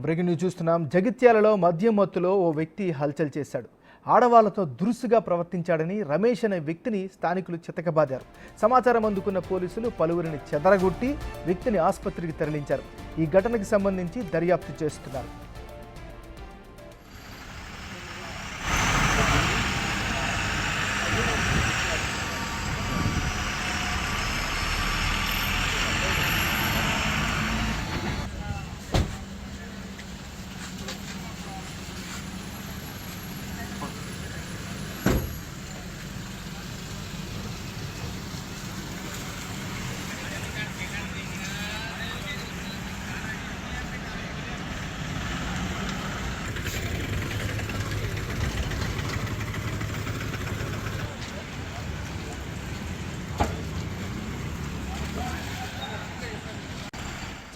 Breaking news చూస్తున్నాం. జగిత్యాలలో మద్యం మత్తులో ఓ వ్యక్తి హల్చల్ చేశాడు. ఆడవాళ్లతో దురుసుగా ప్రవర్తించాడని రమేష్ అనే వ్యక్తిని స్థానికులు చితకబాదారు. సమాచారం అందుకున్న పోలీసులు పలువురిని చెదరగొట్టి వ్యక్తిని ఆసుపత్రికి తరలించారు. ఈ ఘటనకు సంబంధించి దర్యాప్తు చేస్తున్నారు.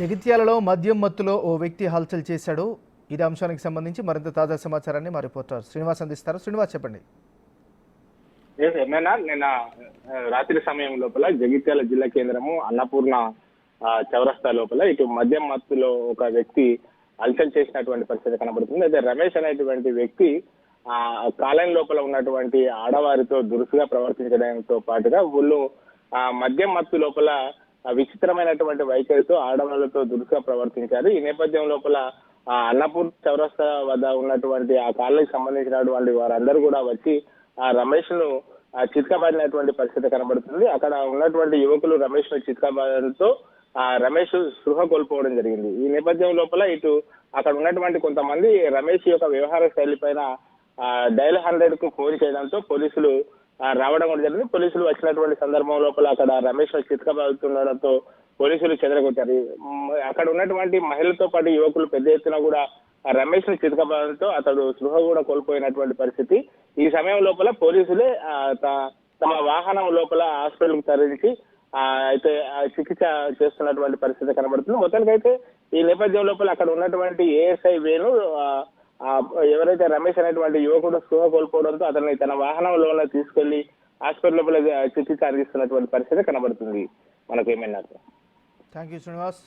జగిత్యాలలో మద్యం మత్తులో ఓ వ్యక్తి హల్చల్ చేశాడు. ఇదే అంశానికి సంబంధించి మరింత తాజా సమాచారాన్ని మా రిపోర్టర్ శ్రీనివాస్ అందిస్తారు. శ్రీనివాస్, చెప్పండి. నిన్న రాత్రి సమయం లోపల జగిత్యాల జిల్లా కేంద్రము అన్నపూర్ణ చౌరస్తా లోపల ఇటు మద్యం మత్తులో ఒక వ్యక్తి హల్చల్ చేసినటువంటి పరిస్థితి కనబడుతుంది. అయితే రమేష్ అనేటువంటి వ్యక్తి కాలనీ లోపల ఉన్నటువంటి ఆడవారితో దురుసుగా ప్రవర్తించడంతో పాటుగా వీళ్ళు మద్యం మత్తు లోపల విచిత్రమైనటువంటి వైఖరితో ఆడవాళ్లతో దురుసుగా ప్రవర్తించారు. ఈ నేపథ్యం లోపల అన్నపూర్ చౌరస్తా వద్ద ఉన్నటువంటి ఆ కాలనీకి సంబంధించినటువంటి వారందరూ కూడా వచ్చి ఆ రమేష్ ను చితకబాదినటువంటి పరిస్థితి కనబడుతుంది. అక్కడ ఉన్నటువంటి యువకులు రమేష్ ను చితకబాదడంతో రమేష్ స్పృహ కోల్పోవడం జరిగింది. ఈ నేపథ్యం లోపల ఇటు అక్కడ ఉన్నటువంటి కొంతమంది రమేష్ యొక్క వ్యవహార శైలి పైన డైల్ 100 కు ఫోన్ చేయడంతో పోలీసులు రావడం కూడా జరిగింది. పోలీసులు వచ్చినటువంటి సందర్భం లోపల అక్కడ రమేష్ చితకబాదుతుండడంతో పోలీసులు చెదరగొట్టారు. అక్కడ ఉన్నటువంటి మహిళలతో పాటు యువకులు పెద్ద ఎత్తున కూడా రమేష్ ను చితకబాదడంతో అతడు స్పృహ కూడా కోల్పోయినటువంటి పరిస్థితి. ఈ సమయం లోపల పోలీసులే తమ వాహనం లోపల హాస్పిటల్ కు తరలించి అయితే చికిత్స చేస్తున్నటువంటి పరిస్థితి కనబడుతుంది. మొత్తానికైతే ఈ నేపథ్యం లోపల అక్కడ ఉన్నటువంటి ఏఎస్ఐ వేణు ఎవరైతే రమేష్ అనేటువంటి యువకుడు స్పృహ కోల్పోవడంతో అతన్ని తన వాహనంలో తీసుకెళ్లి హాస్పిటల్ లోపల చికిత్స అందిస్తున్నటువంటి పరిస్థితి కనబడుతుంది. మనకు ఏమైనా. Thank you Srinivas.